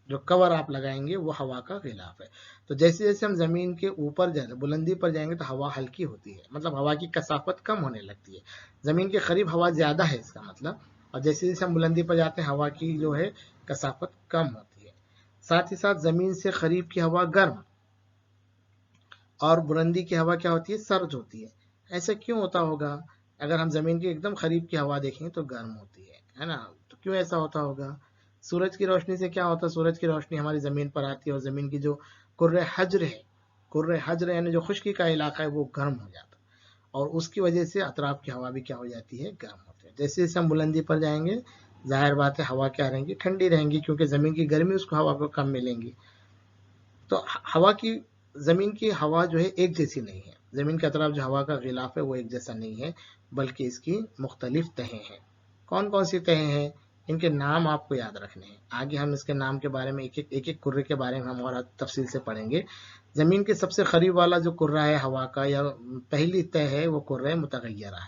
जो कवर आप लगाएंगे वो हवा का गिलाफ है। तो जैसे जैसे हम जमीन के ऊपर जाए, बुलंदी पर जाएंगे, तो हवा हल्की होती है, मतलब हवा की कसाफत कम होने लगती है। जमीन के करीब हवा ज्यादा है इसका मतलब। और जैसे जैसे हम बुलंदी पर जाते हैं, हवा की जो है कसाफत कम होती है। साथ ही साथ जमीन से करीब की हवा गर्म, और बुलंदी की हवा क्या होती है? सर्द होती है। ऐसा क्यों होता होगा? अगर हम जमीन के एकदम करीब की हवा देखेंगे तो गर्म होती है ना। तो क्यों ऐसा होता होगा? सूरज की रोशनी से क्या होता है? सूरज की रोशनी हमारी जमीन पर आती है, और जमीन की जो कुर्रे हज्र है, कुर्रे हज्र यानी जो खुश्की का इलाका है, वो गर्म हो जाता है, और उसकी वजह से अतराफ की हवा भी क्या हो जाती है? गर्म होती है। जैसे जैसे हम बुलंदी पर जाएंगे, जाहिर बात है हवा क्या रहेंगी? ठंडी रहेंगी, क्योंकि जमीन की गर्मी उसको हवा को कम मिलेंगी। तो हवा की, जमीन की हवा जो है एक जैसी नहीं है। जमीन की तरफ जो हवा का गिलाफ है वो एक जैसा नहीं है, बल्कि इसकी मुख्तलिफ तहें हैं। कौन कौन सी तहें हैं? इनके नाम आपको याद रखने हैं। आगे हम इसके नाम के बारे में, एक एक कुर्रे के बारे में हम और तफसील से पढ़ेंगे। जमीन के सबसे करीब वाला जो कुर्रा है हवा का, या पहली तह है, वो कुर्रे मुतगय्यरा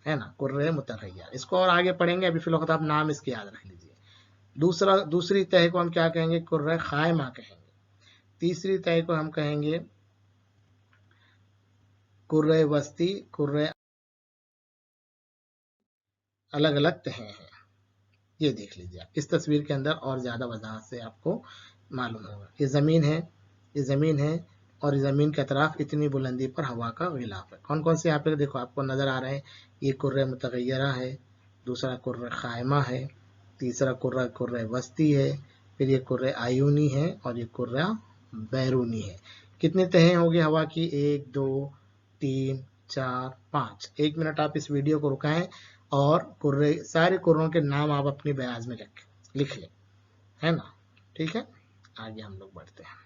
है ना। कुर्रे मुतगय्यरा, इसको और आगे पढ़ेंगे, अभी फिलहाल आप नाम इसके याद रख लीजिए। दूसरी तह को हम क्या कहेंगे? कुर्रे खायमा कहेंगे। तीसरी तह को हम कहेंगे कुर्रे वस्ती, कुर्रे, अलग अलग तहें हैं। ये देख लीजिए आप इस तस्वीर के अंदर, और ज्यादा वजाहत से आपको मालूम होगा। ये जमीन है, ये जमीन है, और जमीन के अतराफ इतनी बुलंदी पर हवा का गिलाफ है। कौन कौन से यहाँ पे देखो आपको नजर आ रहे हैं? ये कुर्रे मुतगय्यरा है, दूसरा कुर्रे खायमा है, तीसरा कुर्रा कुर्रे वस्ती है, फिर ये कुर्रे आयूनी है, और ये कुर्रा बैरूनी है। कितनी तहें होगी हवा की? 1 2 3 4 5। 1 मिनट आप इस वीडियो को रुकाएं, और कुर्रे, सारे कुर्रों के नाम आप अपनी बयाज में लिख लें, है ना। ठीक है, आगे हम लोग बढ़ते हैं।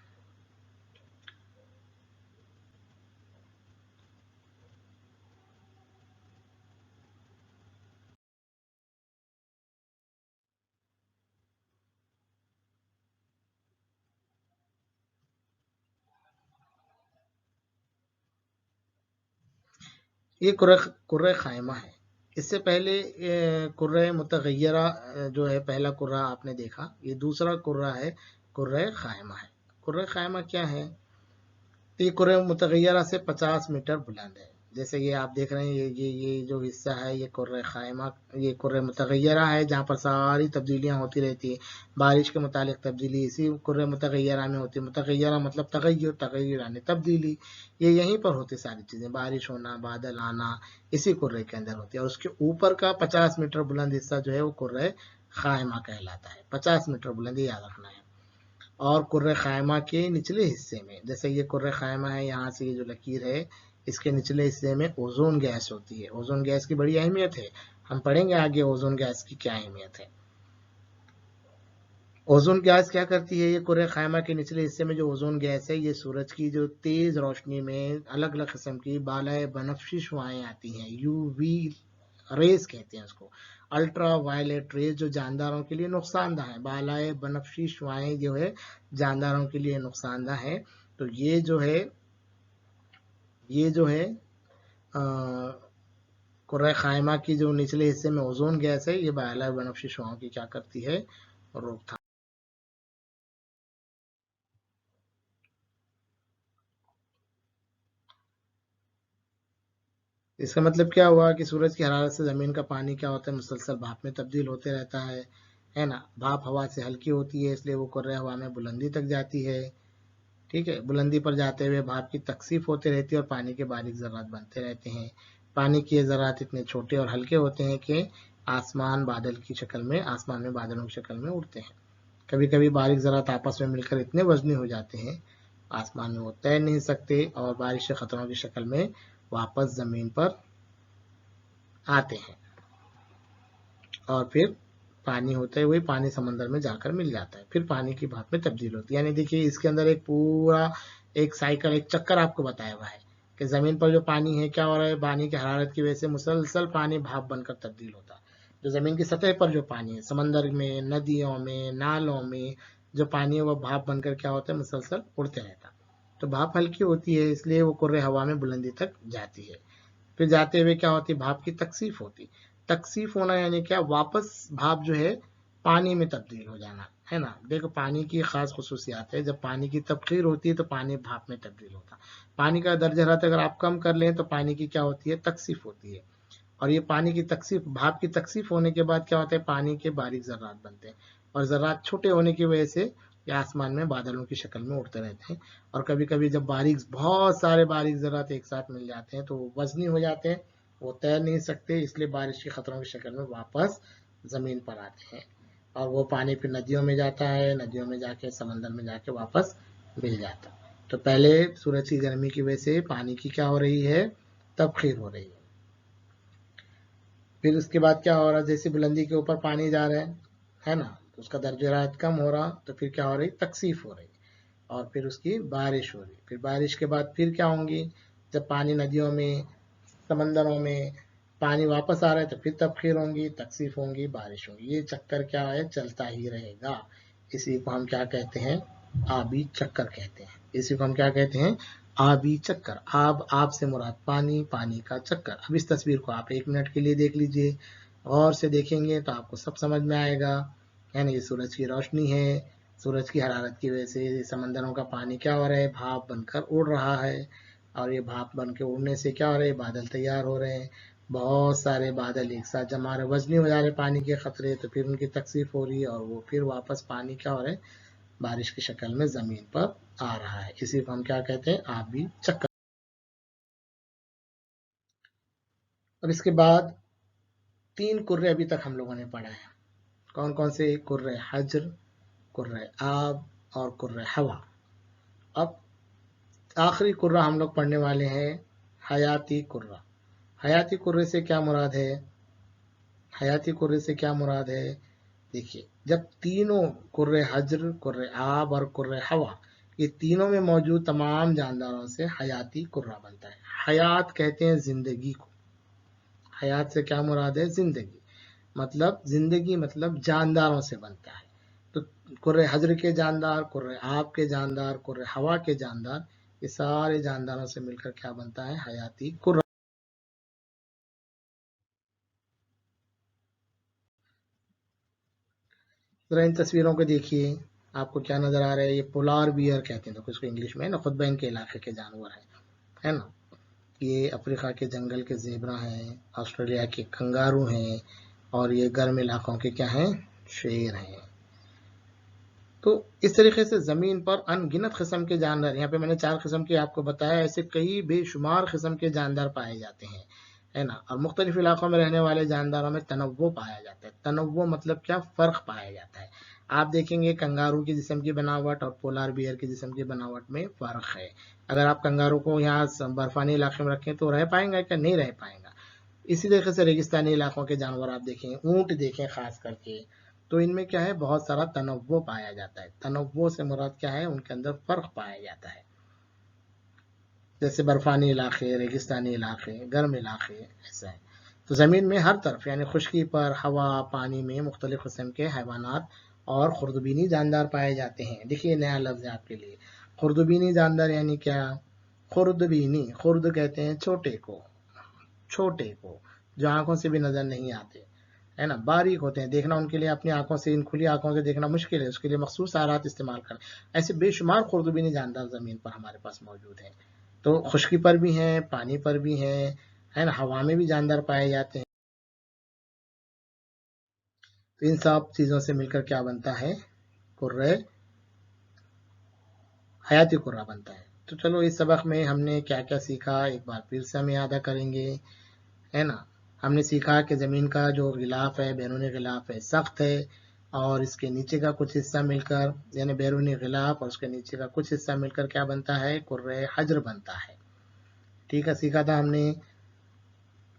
ये कुर्रे खायमा है। इससे पहले कुर्रे मुतगय्यरा जो है, पहला कुर्रा आपने देखा, ये दूसरा कुर्रा है, कुर्रे खायमा है। कुर्रे खायमा क्या है? तो ये कुर्रे मुतगय्यरा से 50 मीटर बुलंद है। जैसे ये आप देख रहे हैं, ये जो हिस्सा है, ये कुर्रे खायमा, ये कुर्रे मुतगय्यरा है, जहाँ पर सारी तब्दीलियाँ होती रहती है। बारिश के मुतालिक तब्दीली इसी कुर्रे मुतगय्यरा में होती है। मुतगय्यरा मतलब तगय्युर, तगय्युर यानी तब्दीली। ये यहीं पर होती सारी चीज़ें, बारिश होना, बादल आना, इसी कुर्रे के अंदर होती है। और उसके ऊपर का 50 मीटर बुलंद हिस्सा जो है, वो कुर्रे खायमा कहलाता है। 50 मीटर बुलंद, याद रखना है। और कुर्रे खायमा के निचले हिस्से में, जैसे ये कुर्रे खायमा है, यहाँ से ये जो लकीर है, इसके निचले हिस्से में ओजोन गैस होती है। ओजोन गैस की बड़ी अहमियत है, हम पढ़ेंगे आगे ओजोन गैस की क्या अहमियत है। ओजोन गैस क्या करती है? ये कुर्रे खायमा के निचले हिस्से में जो ओजोन गैस है, ये सूरज की जो तेज रोशनी में अलग अलग किस्म की बालाए बनफशी शुआएं आती हैं, यूवी रेस कहते हैं उसको। अल्ट्रा वायलेट रेस जो जानदारों के लिए नुकसानदा है, बालाए बनफशी शुआएं जो है जानदारों के लिए नुकसानदा है। तो ये जो है कुर्रा खायमा की जो निचले हिस्से में ओजोन गैस है, ये बालाए बनफशी शुआओं की क्या करती है? रोकथाम। इसका मतलब क्या हुआ कि सूरज की हरारत से जमीन का पानी क्या होता है? मुसलसल भाप में तब्दील होते रहता है ना। भाप हवा से हल्की होती है, इसलिए वो कुर्रे हवा में बुलंदी तक जाती है। ठीक है, बुलंदी पर जाते हुए भाप की तकसीफ होती रहती है, और पानी के बारीक जर्रात बनते रहते हैं। पानी के ज़रात इतने छोटे और हल्के होते हैं कि आसमान बादल की शक्ल में, आसमान में बादलों की शक्ल में उड़ते हैं। कभी कभी बारीक ज़रात आपस में मिलकर इतने वजनी हो जाते हैं आसमान में वो तैर नहीं सकते और बारिश के खतरों की शक्ल में वापस ज़मीन पर आते हैं, और फिर पानी होते हुए पानी समंदर में जाकर मिल जाता है, फिर पानी की भाप में तब्दील होती है। यानी देखिए इसके अंदर एक पूरा एक साइकिल, एक चक्कर आपको बताया हुआ है कि ज़मीन पर जो पानी है क्या हो रहा है, पानी की हरारत की वजह से मुसलसल पानी भाप बनकर तब्दील होता है। जो ज़मीन की सतह पर जो पानी है, समंदर में, नदियों में, नालों में जो पानी है वो भाप बनकर क्या होता है, मुसलसल उड़ते रहता है। तो भाप हल्की होती है इसलिए वो कुर्रे हवा में बुलंदी तक जाती है। फिर जाते हुए क्या होती है, भाप की तकसीफ होती। तकसीफ होना यानी क्या, वापस भाप जो है पानी में तब्दील हो जाना, है ना। देखो पानी की खास खसूसियात है, जब पानी की तबखीर होती है तो पानी भाप में तब्दील होता है। पानी का दर्जा हरारत अगर आप कम कर लें तो पानी की क्या होती है, तकसीफ होती है। और ये पानी की तकसीफ, भाप की तकसीफ होने के बाद क्या होता है, पानी के बारीक ज़र्रात बनते हैं, और ज़र्रात छोटे होने की वजह से ये आसमान में बादलों की शक्ल में उड़ते रहते हैं। और कभी कभी जब बहुत सारे बारीक ज़र्रात एक साथ मिल जाते हैं तो वो वजनी हो जाते हैं, वो तैर नहीं सकते, इसलिए बारिश के खतरों की शक्ल में वापस ज़मीन पर आते हैं, और वो पानी फिर नदियों में जाता है, नदियों में जाके समंदर में जाके वापस मिल जाता है। तो पहले सूरज की गर्मी की वजह से पानी की क्या हो रही है, तबखीर हो रही है। फिर उसके बाद क्या हो रहा है, जैसे बुलंदी के ऊपर पानी जा रहा है ना, तो उसका दर्जा हरारत कम हो रहा, तो फिर क्या हो रही, तकसीफ हो रही, और फिर उसकी बारिश हो रही। फिर बारिश के बाद फिर क्या होंगी, जब पानी नदियों में, समंदरों में पानी वापस आ रहा है तो फिर तबखीर होंगी, तकसीफ होंगी, बारिश होंगी। ये चक्कर क्या है, चलता ही रहेगा। इसी को हम क्या कहते हैं, आबी चक्कर कहते हैं। इसी को हम क्या कहते हैं, आबी चक्कर। आब से मुराद पानी, पानी का चक्कर। अब इस तस्वीर को आप 1 मिनट के लिए देख लीजिए, और से देखेंगे तो आपको सब समझ में आएगा। यानी ये सूरज की रोशनी है, सूरज की हरारत की वजह से समंदरों का पानी क्या हो रहा है, भाप बनकर उड़ रहा है, और ये भाप बन के उड़ने से क्या हो रहा है, बादल तैयार हो रहे हैं। बहुत सारे बादल एक साथ जमा रहे, वजनी हो जा रहे पानी के खतरे, तो फिर उनकी तकसीफ हो रही है, और वो फिर वापस पानी क्या हो रहा है, बारिश की शक्ल में जमीन पर आ रहा है। इसी को हम क्या कहते हैं, आबी चक्कर। अब इसके बाद 3 कुर्रे अभी तक हम लोगों ने पढ़ा है। कौन कौन से, कुर्रे हज्र, कुर्रे आब और कुर्रे हवा। अब आखिरी कुर्रा हम लोग पढ़ने वाले हैं, हयाती कुर्रा। हयाती कुर्रे से क्या मुराद है, हयाती कुर्रे से क्या मुराद है, देखिए जब तीनों कुर्रे हज्र, कुर्रे आब और कुर्रे हवा, ये तीनों में मौजूद तमाम जानदारों से हयाती कुर्रा बनता है। हयात कहते हैं जिंदगी को, हयात से क्या मुराद है, जिंदगी, मतलब जिंदगी मतलब जानदारों से बनता है। तो कुर्रे हज्र के जानदार, कुर्रे आब के जानदार, कुर्रे हवा के जानदार, ये सारे जानदारों से मिलकर क्या बनता है, हयाती कुर्रा। जरा इन तस्वीरों को देखिए, आपको क्या नजर आ रहा है, ये पोलार बियर कहते हैं, तो इसको इंग्लिश में ना, खुतबैन के इलाके के जानवर है ना। ये अफ्रीका के जंगल के ज़ेबरा हैं, ऑस्ट्रेलिया के कंगारू हैं, और ये गर्म इलाकों के क्या हैं, शेर हैं। तो इस तरीके से ज़मीन पर अनगिनत किस्म के जानवर, यहाँ पे मैंने 4 किस्म के आपको बताया, ऐसे कई बेशुमार किस्म के जानदार पाए जाते हैं, है ना। और मुख्तलिफ इलाकों में रहने वाले जानदारों में तनव्वु पाया जाता है। तनव्वु मतलब क्या, फ़र्क पाया जाता है। आप देखेंगे कंगारू की जिस्म की बनावट और पोलार बियर की जिस्म की बनावट में फ़र्क है। अगर आप कंगारू को यहाँ बर्फानी इलाके में रखें तो रह पाएंगा क्या, नहीं रह पाएंगा। इसी तरीके से रेगिस्तानी इलाकों के जानवर आप देखें, ऊंट देखें खास करके, तो इनमें क्या है, बहुत सारा तनव्वु पाया जाता है। तनव्वु से मुराद क्या है, उनके अंदर फर्क पाया जाता है। जैसे बर्फानी इलाके, रेगिस्तानी इलाके, गर्म इलाके, ऐसा है। तो ज़मीन में हर तरफ यानी खुश्की पर, हवा, पानी में मुख्तलिफ किस्म के हैवानात और खुर्दबीनी जानदार पाए जाते हैं। देखिए नया लफ्ज़ है आपके लिए, खुर्दबीनी जानदार यानी क्या, खुर्दबीनी, खुर्द कहते हैं छोटे को, छोटे को, जो आंखों से भी नजर नहीं आते, है ना, बारीक होते हैं, देखना उनके लिए अपनी आंखों से, इन खुली आंखों से देखना मुश्किल है, उसके लिए मखसूस आलात इस्तेमाल करें। ऐसे बेशुमार खुर्दबीनी जानदार जमीन पर हमारे पास मौजूद हैं। तो खुश्की पर भी हैं, पानी पर भी हैं, है ना, हवा में भी जानदार पाए जाते हैं। तो इन सब चीजों से मिलकर क्या बनता है, कुर्रे, हयाती कुर्रा बनता है। तो चलो इस सबक में हमने क्या क्या सीखा, एक बार फिर से हम यादा करेंगे। है ना। हमने सीखा कि ज़मीन का जो गिलाफ है, बैरूनी गिलाफ है, सख्त है और इसके नीचे का कुछ हिस्सा मिलकर, यानी बैरूनी गिलाफ और उसके नीचे का कुछ हिस्सा मिलकर क्या बनता है, कुर्रे हज्र बनता है। ठीक है, सीखा था हमने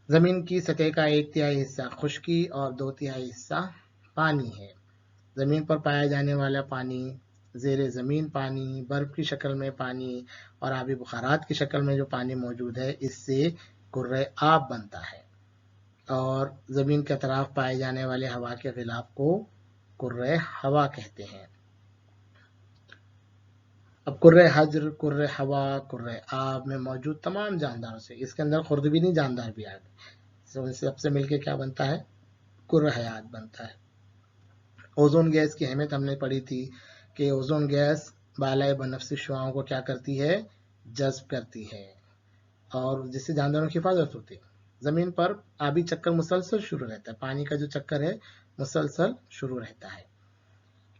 ज़मीन की सतह का 1/3 हिस्सा खुश्की और 2/3 हिस्सा पानी है। ज़मीन पर पाया जाने वाला पानी, ज़ेरे ज़मीन पानी, बर्फ की शक्ल में पानी और आबी बुखारात की शक्ल में जो पानी मौजूद है, इससे कुर्रे आब बनता है। और ज़मीन के अतराफ पाए जाने वाले हवा के गिलाफ को कुर्रे हवा कहते हैं। अब कुर्रे हज्र, कुर्रे हवा, कुर्रे आब में मौजूद तमाम जानदारों से इसके अंदर खुर्दबीनी जानदार भी आ गए, तो इन सबसे मिलकर क्या बनता है, कुर्रे हयात बनता है। ओजोन गैस की अहमियत हमने पढ़ी थी कि ओजोन गैस बालाए बनफसी शुआओं को क्या करती है, जज्ब करती है और जिससे जानदारों की हिफाजत होती है। ज़मीन पर आबी चक्कर मुसलसल शुरू रहता है, पानी का जो चक्कर है मुसलसल शुरू रहता है।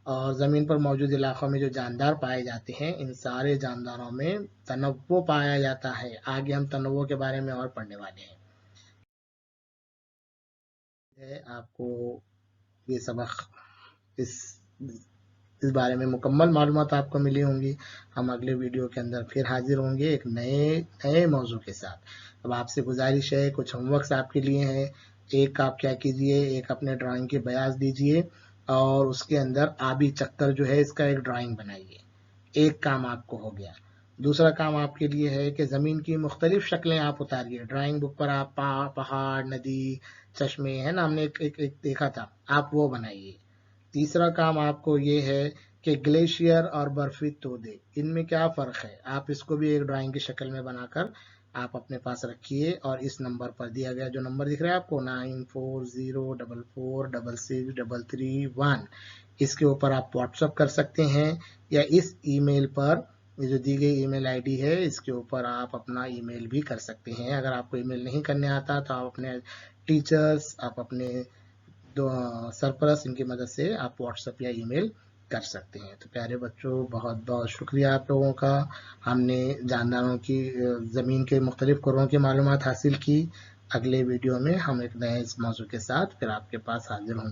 और ज़मीन पर मौजूद इलाकों में जो जानदार पाए जाते हैं, इन सारे जानदारों में तनव्वु पाया जाता है। आगे हम तनव्वु के बारे में और पढ़ने वाले हैं। आपको ये सबक इस बारे में मुकम्मल मालूमात आपको मिली होंगी। हम अगले वीडियो के अंदर फिर हाजिर होंगे एक नए मौजू के साथ। अब आपसे गुजारिश है, कुछ होमवर्क्स आपके लिए हैं। एक आप क्या कीजिए, एक अपने ड्राइंग के बयास दीजिए और उसके अंदर आबी चक्कर जो है इसका एक ड्राइंग बनाइए। एक काम आपको हो गया। दूसरा काम आपके लिए है कि ज़मीन की मुख्तलिफ शक्लें आप उतारिए। ड्राइंग बुक पर आप पहाड़, नदी, चश्मे, है ना, हमने एक देखा था, आप वो बनाइए। तीसरा काम आपको ये है कि ग्लेशियर और बर्फी तोदे, इनमें क्या फ़र्क है, आप इसको भी एक ड्राइंग की शक्ल में बनाकर आप अपने पास रखिए और इस नंबर पर दिया गया जो नंबर दिख रहा है आपको 9404466331, इसके ऊपर आप व्हाट्सअप कर सकते हैं या इस ईमेल पर, ये जो दी गई ईमेल आईडी है इसके ऊपर आप अपना ईमेल भी कर सकते हैं। अगर आपको ईमेल नहीं करने आता तो आप अपने टीचर्स, आप अपने सरपरस्त, इनकी मदद से आप व्हाट्सएप या ईमेल कर सकते हैं। तो प्यारे बच्चों, बहुत बहुत शुक्रिया आप लोगों का। हमने जानदारों की ज़मीन के मुख्तलिफ कुर्रों की मालूमात हासिल की। अगले वीडियो में हम एक नए मौजू के साथ फिर आपके पास हाजिर होंगे।